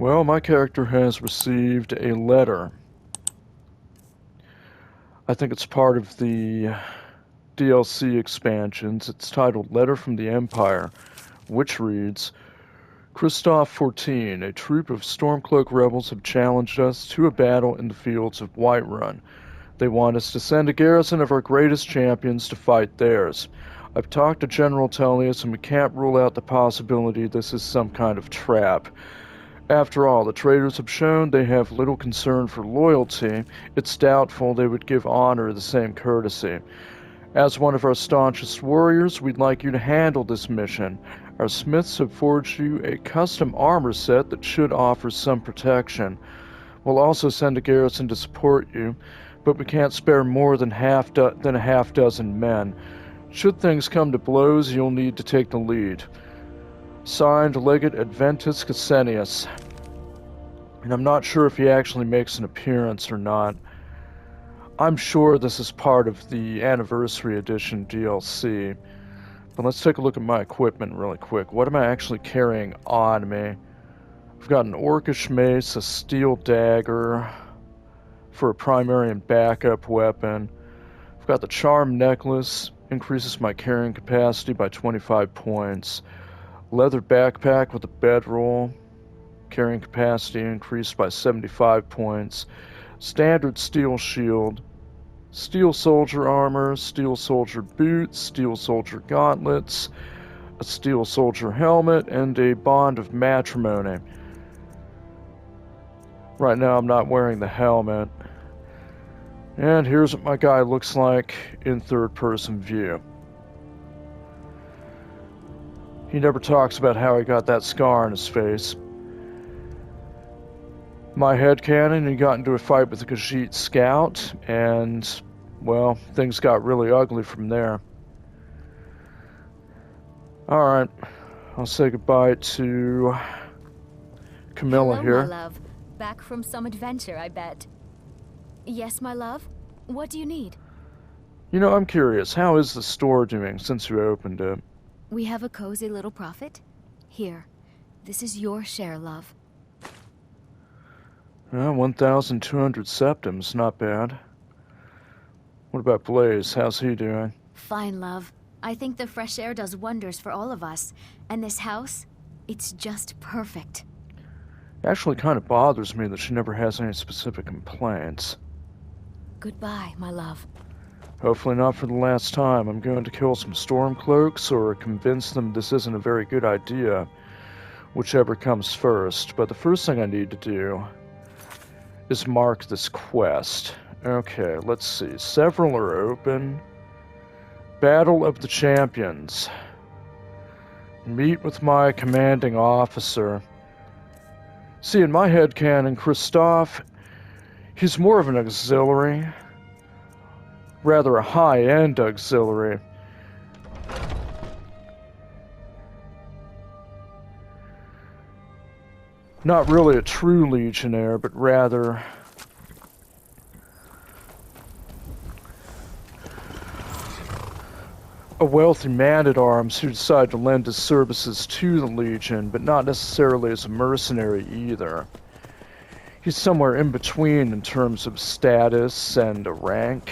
Well, my character has received a letter. I think it's part of the DLC expansions. It's titled Letter from the Empire, which reads, Christoph 14, a troop of Stormcloak rebels have challenged us to a battle in the fields of Whiterun. They want us to send a garrison of our greatest champions to fight theirs. I've talked to General Tullius and we can't rule out the possibility this is some kind of trap. After all, the traitors have shown they have little concern for loyalty. It's doubtful they would give honor the same courtesy. As one of our staunchest warriors, we'd like you to handle this mission. Our smiths have forged you a custom armor set that should offer some protection. We'll also send a garrison to support you, but we can't spare more than a half dozen men. Should things come to blows, you'll need to take the lead. Signed, Legate Adventus Cassenius. And I'm not sure if he actually makes an appearance or not. I'm sure this is part of the Anniversary Edition DLC. But let's take a look at my equipment really quick. What am I actually carrying on me? I've got an orcish mace, a steel dagger for a primary and backup weapon. I've got the charm necklace, increases my carrying capacity by 25 points. Leather backpack with a bedroll, carrying capacity increased by 75 points. Standard steel shield, steel soldier armor, steel soldier boots, steel soldier gauntlets, a steel soldier helmet, and a bond of matrimony. Right now I'm not wearing the helmet. And here's what my guy looks like in third-person view. He never talks about how he got that scar on his face. My headcanon, he got into a fight with a Khajiit scout, and, well, things got really ugly from there. Alright, I'll say goodbye to Camilla here. Hello, my love. Back from some adventure, I bet. Yes, my love? What do you need? You know, I'm curious, how is the store doing since you opened it? We have a cozy little profit. Here, this is your share, love. 1,200 septims, not bad. What about Blaze? How's he doing? Fine, love. I think the fresh air does wonders for all of us. And this house, it's just perfect. It actually kind of bothers me that she never has any specific complaints. Goodbye, my love. Hopefully not for the last time. I'm going to kill some Stormcloaks or convince them this isn't a very good idea. Whichever comes first. But the first thing I need to do is mark this quest. Okay, let's see. Several are open. Battle of the Champions. Meet with my commanding officer. See, in my headcanon, Christoph, he's more of an auxiliary. Rather a high-end auxiliary. Not really a true legionnaire, but rather a wealthy man-at-arms who decided to lend his services to the Legion, but not necessarily as a mercenary either. He's somewhere in between in terms of status and rank,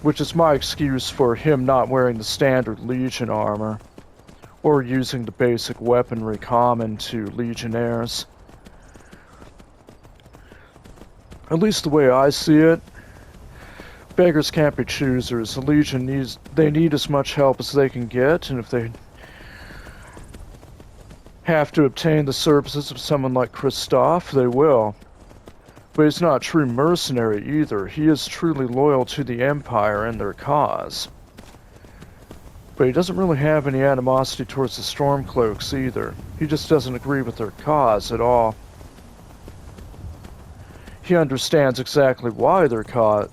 which is my excuse for him not wearing the standard Legion armor, or using the basic weaponry common to Legionnaires. At least the way I see it, beggars can't be choosers. The Legion need as much help as they can get, and if they have to obtain the services of someone like Christoph, they will. But he's not a true mercenary either. He is truly loyal to the Empire and their cause. But he doesn't really have any animosity towards the Stormcloaks either. He just doesn't agree with their cause at all. He understands exactly why their cause...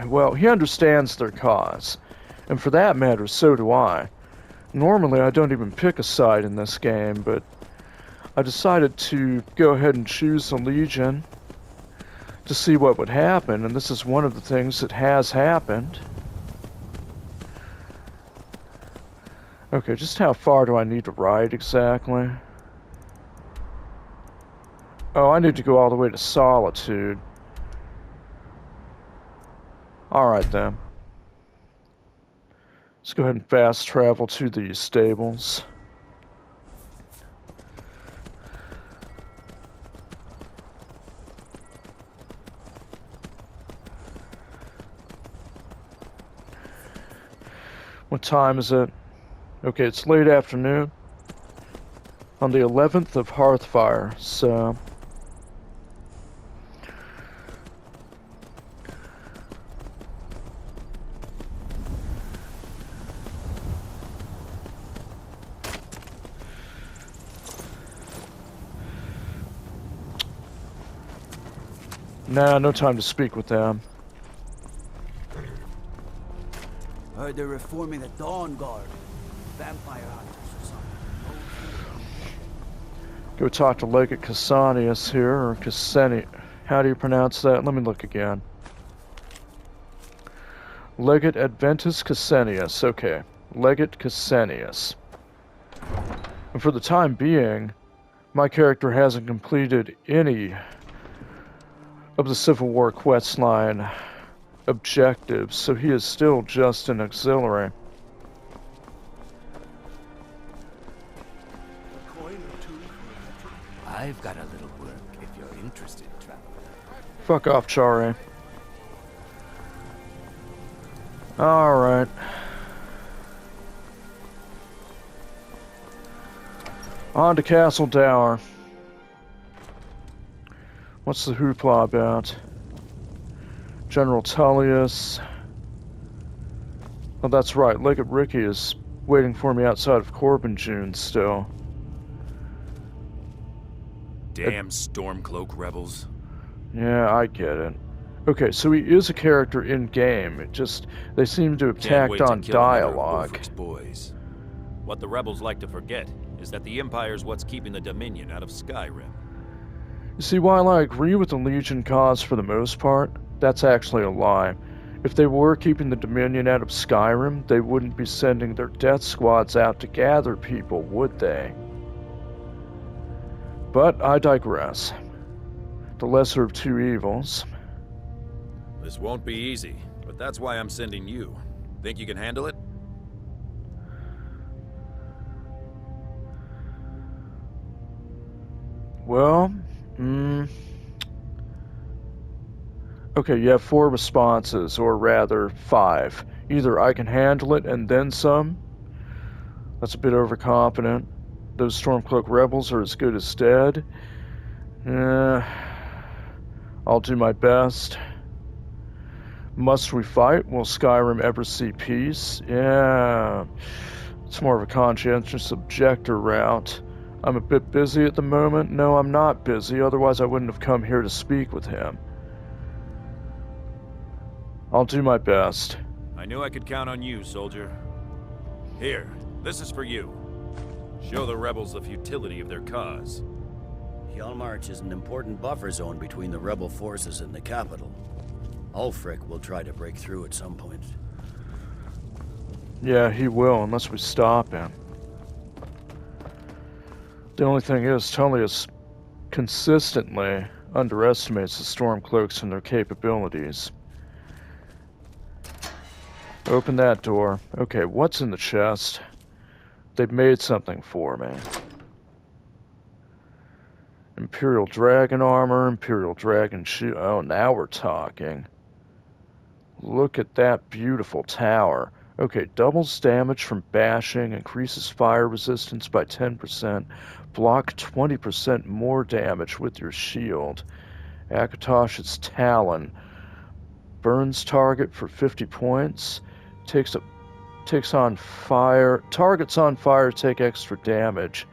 Well, he understands their cause. And for that matter, so do I. Normally, I don't even pick a side in this game, but I decided to go ahead and choose the Legion to see what would happen, and this is one of the things that has happened. Okay, just how far do I need to ride exactly? Oh, I need to go all the way to Solitude. Alright then. Let's go ahead and fast travel to the stables. What time is it? Okay, it's late afternoon. On the 11th of Hearthfire, so... Nah, no time to speak with them. Heard they're reforming the Dawn Guard. Vampire hunters or something. Go talk to Legate Cassanius here, or Cassani. How do you pronounce that? Let me look again. Legate Adventus Cassanius. Okay. Legate Cassanius. And for the time being, my character hasn't completed any of the Civil War questline objectives, so he is still just an auxiliary. I've got a little work if you're interested, traveler. Fuck off, Chare. Alright. On to Castle Dower. What's the hoopla about? General Tullius. Oh, that's right. Legate Ricky is waiting for me outside of Corbin June still. Damn Stormcloak rebels. Yeah, I get it. Okay, so he is a character in-game. It just, they seem to have Can't wait tacked to on kill another of dialogue. Ulfric's boys. What the rebels like to forget is that the Empire's what's keeping the Dominion out of Skyrim. You see, while I agree with the Legion cause for the most part, that's actually a lie. If they were keeping the Dominion out of Skyrim, they wouldn't be sending their death squads out to gather people, would they? But I digress. The lesser of two evils. This won't be easy, but that's why I'm sending you. Think you can handle it? Well, okay, you have 4 responses, or rather 5. Either I can handle it and then some. That's a bit overconfident. Those Stormcloak rebels are as good as dead. I'll do my best. Must we fight? Will Skyrim ever see peace? Yeah, it's more of a conscientious objector route. I'm a bit busy at the moment. No, I'm not busy, otherwise I wouldn't have come here to speak with him. I'll do my best. I knew I could count on you, soldier. Here, this is for you. Show the rebels the futility of their cause. Hjalmarch is an important buffer zone between the rebel forces and the capital. Ulfric will try to break through at some point. Yeah, he will, unless we stop him. The only thing is, Tullius consistently underestimates the Stormcloaks and their capabilities. Open that door. Okay, what's in the chest? They've made something for me. Imperial Dragon armor, Imperial Dragon shield. Oh, now we're talking. Look at that beautiful tower. Okay, doubles damage from bashing, increases fire resistance by 10%, block 20% more damage with your shield. Akatosh's Talon. Burns target for 50 points. Takes on fire. Targets on fire take extra damage.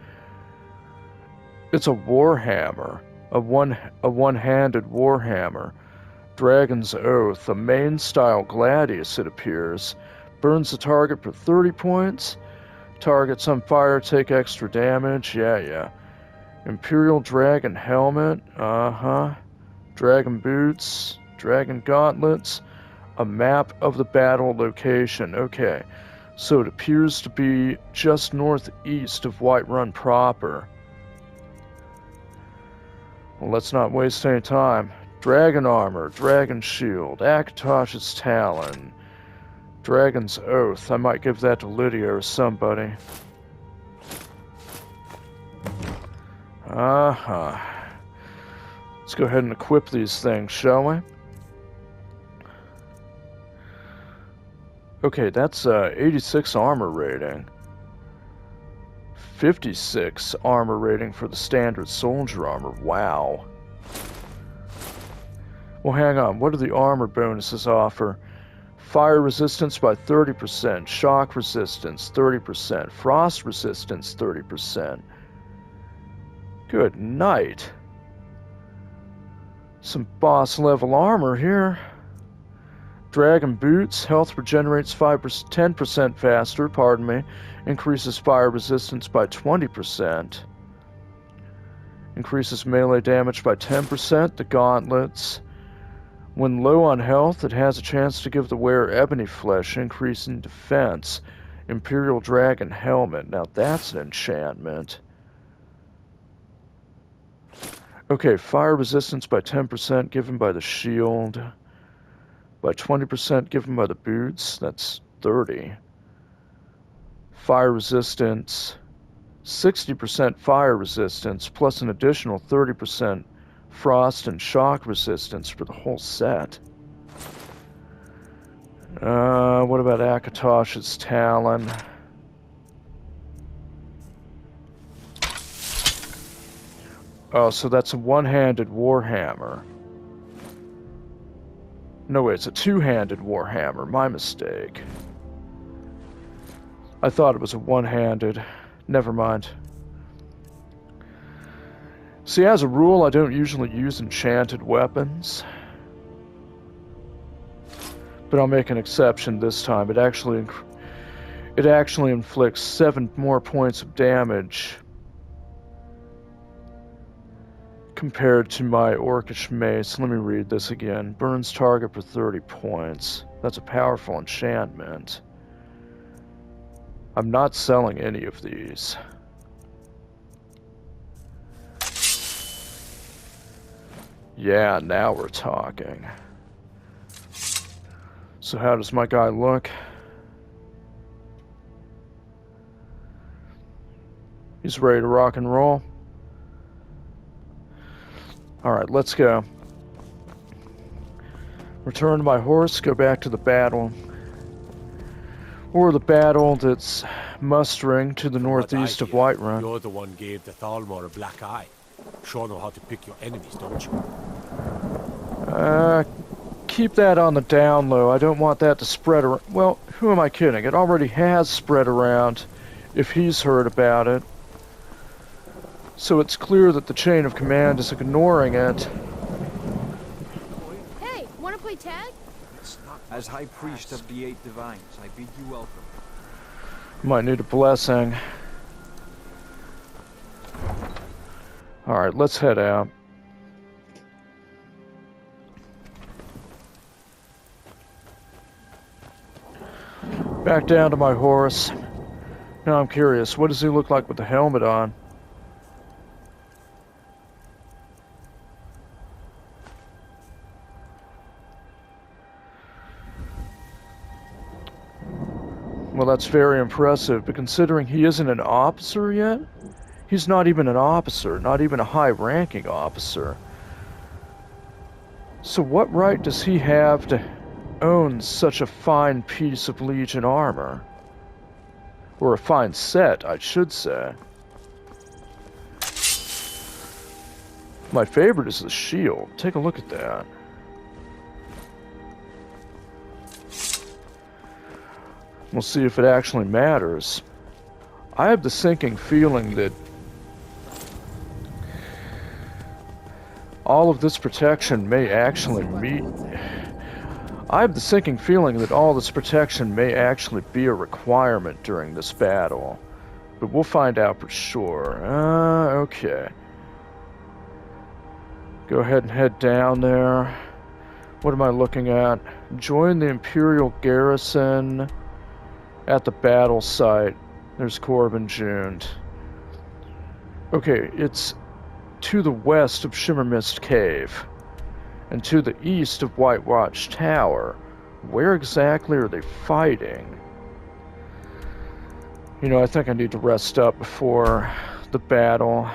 It's a warhammer. A one-handed warhammer. Dragon's Oath, a main-style gladius, it appears. Burns the target for 30 points. Targets on fire take extra damage. Yeah. Imperial Dragon Helmet. Dragon Boots. Dragon Gauntlets. A map of the battle location. Okay, so it appears to be just northeast of Whiterun proper. Well, let's not waste any time. Dragon armor, dragon shield, Akatosh's talon, dragon's oath. I might give that to Lydia or somebody. Let's go ahead and equip these things, shall we? Okay, that's 86 armor rating. 56 armor rating for the standard soldier armor. Wow. Well, hang on. What do the armor bonuses offer? Fire resistance by 30%, shock resistance 30%, frost resistance 30%. Good night. Some boss level armor here. Dragon boots, health regenerates 10% faster, pardon me. Increases fire resistance by 20%. Increases melee damage by 10%. The gauntlets. When low on health, it has a chance to give the wearer ebony flesh, increasing defense. Imperial Dragon helmet. Now that's an enchantment. Okay, fire resistance by 10% given by the shield. By 20% given by the boots. That's 30. Fire resistance. 60% fire resistance plus an additional 30% frost and shock resistance for the whole set. What about Akatosh's talon? Oh, so that's a one-handed warhammer. No, wait, it's a two-handed warhammer. My mistake. I thought it was a one-handed. Never mind. See, as a rule, I don't usually use enchanted weapons. But I'll make an exception this time. It actually inflicts 7 more points of damage compared to my Orcish mace. Let me read this again. Burns target for 30 points. That's a powerful enchantment. I'm not selling any of these. Yeah, now we're talking. So how does my guy look? He's ready to rock and roll. Alright, let's go. Return to my horse, go back to the battle. Or the battle that's mustering to the northeast of Whiterun. You're the one gave the Thalmor a black eye. Sure know how to pick your enemies, don't you? Keep that on the down low. I don't want that to spread around. Well, who am I kidding? It already has spread around if he's heard about it. So it's clear that the chain of command is ignoring it. Hey, wanna play tag? As High Priest of the Eight Divines, I bid you welcome. Might need a blessing. Alright, let's head out. Back down to my horse. Now I'm curious, what does he look like with the helmet on? Well, that's very impressive, but considering he isn't an officer yet, he's not even an officer, not even a high-ranking officer. So what right does he have to own such a fine piece of Legion armor? Or a fine set, I should say. My favorite is the shield. Take a look at that. We'll see if it actually matters. I have the sinking feeling that all of this protection may actually I have the sinking feeling that all this protection may actually be a requirement during this battle. But we'll find out for sure. Okay. Go ahead and head down there. What am I looking at? Join the Imperial Garrison at the battle site. There's Corbin Jund. Okay, it's to the west of Shimmermist Cave and to the east of White Watch Tower. Where exactly are they fighting? You know, I think I need to rest up before the battle.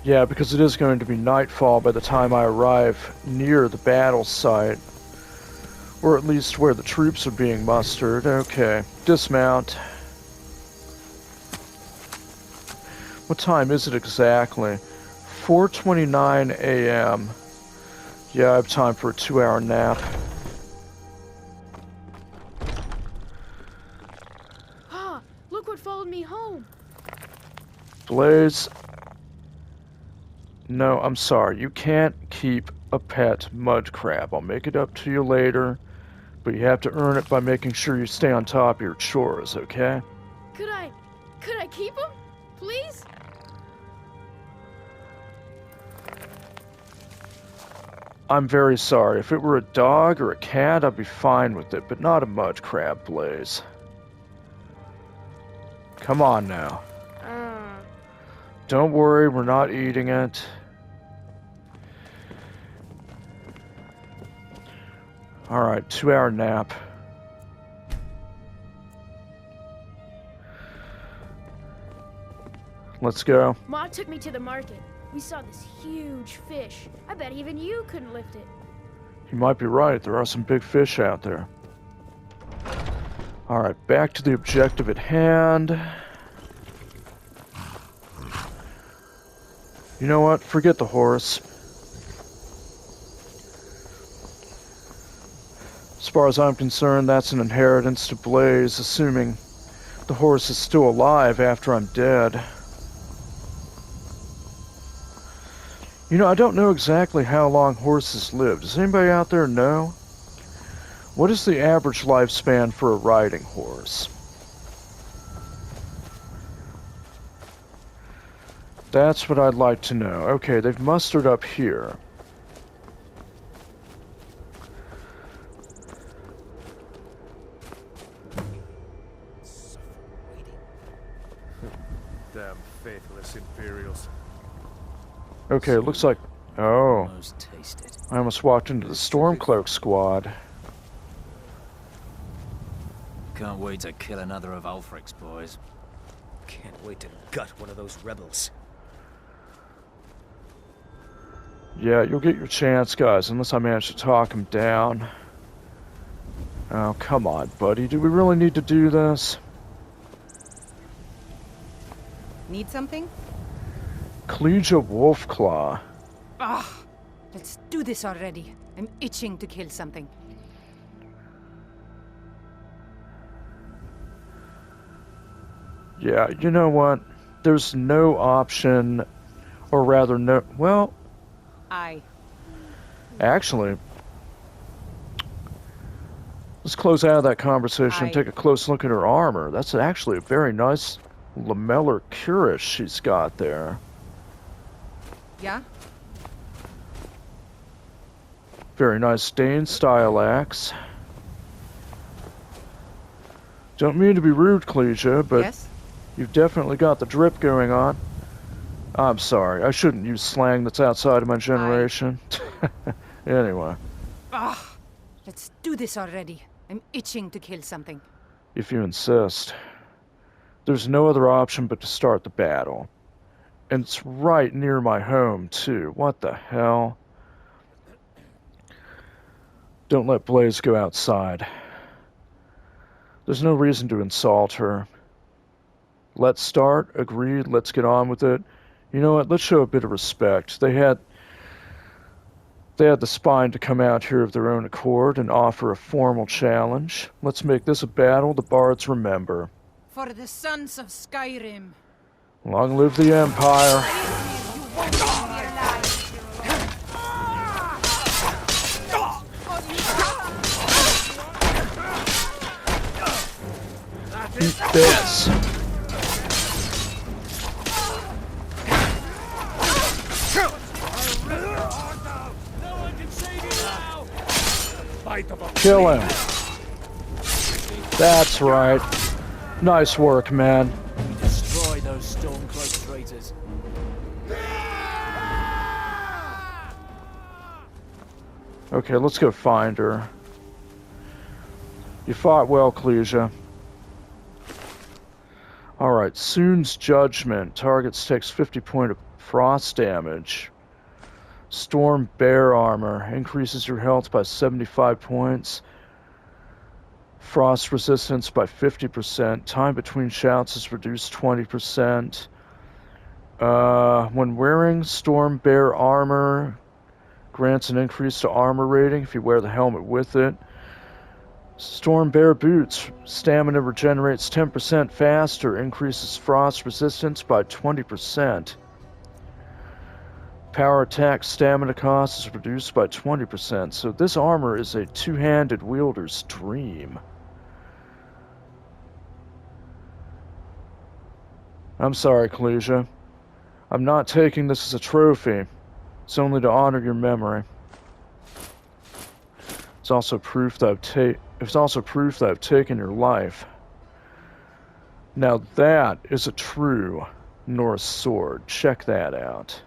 Yeah, because it is going to be nightfall by the time I arrive near the battle site. Or at least where the troops are being mustered. Okay, dismount. What time is it exactly? 4:29 a.m. Yeah, I have time for a 2-hour nap. Ah, look what followed me home. Blaze. No, I'm sorry. You can't keep a pet mud crab. I'll make it up to you later. But you have to earn it by making sure you stay on top of your chores, okay? Could I keep him? Please? I'm very sorry. If it were a dog or a cat, I'd be fine with it, but not a mud crab, Blaze. Come on now. Don't worry, we're not eating it. Alright, 2-hour nap. Let's go. Ma took me to the market. We saw this huge fish. I bet even you couldn't lift it. You might be right. There are some big fish out there. Alright, back to the objective at hand. You know what? Forget the horse. As far as I'm concerned, that's an inheritance to Blaze, assuming the horse is still alive after I'm dead. You know, I don't know exactly how long horses live. Does anybody out there know? What is the average lifespan for a riding horse? That's what I'd like to know. Okay, they've mustered up here. Damn faithless Imperials. Okay, it looks like... Oh, Almost tasted. I almost walked into the Stormcloak squad. Can't wait to kill another of Ulfric's boys. Can't wait to gut one of those rebels. Yeah, you'll get your chance, guys, unless I manage to talk him down. Oh, come on, buddy. Do we really need to do this? Need something? Clegia Wolfclaw. Ah, let's do this already. I'm itching to kill something. Yeah, you know what? There's no option, or rather no... Well, actually, let's close out of that conversation and take a close look at her armor. That's actually a very nice lamellar cuirass she's got there. Yeah? Very nice Dane style axe. Don't mean to be rude, Clegia, but Yes? you've definitely got the drip going on. I'm sorry, I shouldn't use slang that's outside of my generation. Anyway. Ah, let's do this already. I'm itching to kill something. If you insist. There's no other option but to start the battle. And it's right near my home, too. What the hell? Don't let Blaze go outside. There's no reason to insult her. Let's start. Agreed. Let's get on with it. You know what? Let's show a bit of respect. They had the spine to come out here of their own accord and offer a formal challenge. Let's make this a battle the bards remember. For the sons of Skyrim. Long live the Empire. Eat this. Kill him. That's right. Nice work, man. Destroy those Okay, let's go find her. You fought well, Clesia. Alright, Soon's Judgment. Targets takes 50 point of frost damage. Storm Bear Armor. Increases your health by 75 points. Frost resistance by 50%. Time between shouts is reduced 20%. When wearing Storm Bear Armor, grants an increase to armor rating if you wear the helmet with it. Storm Bear Boots. Stamina regenerates 10% faster. Increases frost resistance by 20%. Power attack stamina cost is reduced by 20%. So this armor is a two-handed wielder's dream. I'm sorry, Clesia. I'm not taking this as a trophy. It's only to honor your memory. It's also proof that I've taken your life. Now that is a true Norse sword. Check that out.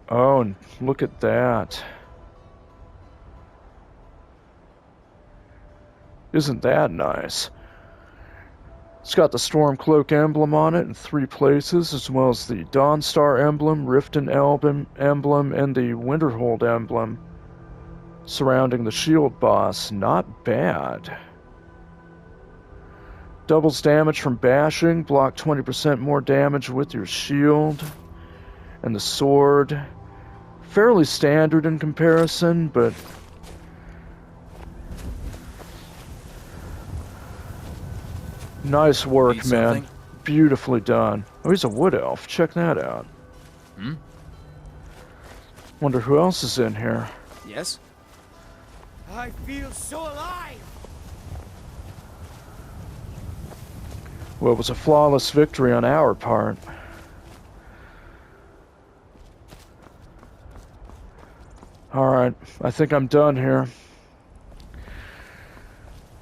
Oh, and look at that. Isn't that nice? It's got the Stormcloak emblem on it in 3 places, as well as the Dawnstar emblem, Riften emblem, and the Winterhold emblem surrounding the shield boss. Not bad. Doubles damage from bashing, block 20% more damage with your shield. And the sword, fairly standard in comparison, but nice work, Need man. something? Beautifully done. Oh, he's a wood elf. Check that out. Hmm? Wonder who else is in here. Yes? I feel so alive! Well, it was a flawless victory on our part. Alright, I think I'm done here.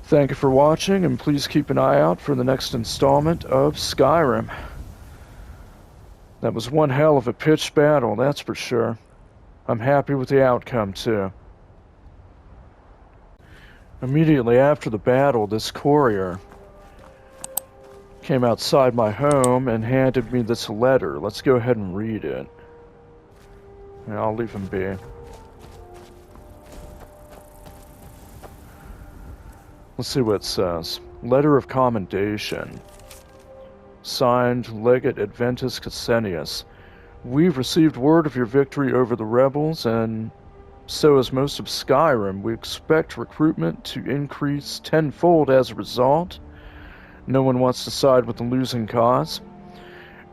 Thank you for watching, and please keep an eye out for the next installment of Skyrim. That was one hell of a pitched battle, that's for sure. I'm happy with the outcome, too. Immediately after the battle, this courier came outside my home and handed me this letter. Let's go ahead and read it. And I'll leave him be. Let's see what it says. Letter of Commendation. Signed, Legate Adventus Cassenius. We've received word of your victory over the rebels, and so has most of Skyrim. We expect recruitment to increase tenfold as a result. No one wants to side with the losing cause.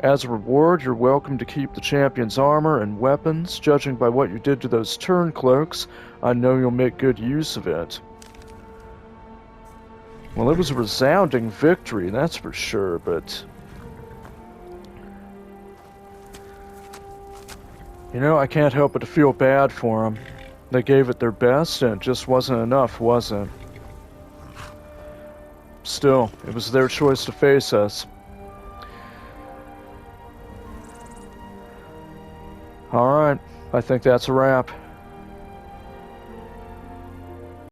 As a reward, you're welcome to keep the champion's armor and weapons. Judging by what you did to those turncloaks, I know you'll make good use of it. Well, it was a resounding victory, that's for sure, but... You know, I can't help but to feel bad for them. They gave it their best, and it just wasn't enough, was it? Still, it was their choice to face us. Alright, I think that's a wrap.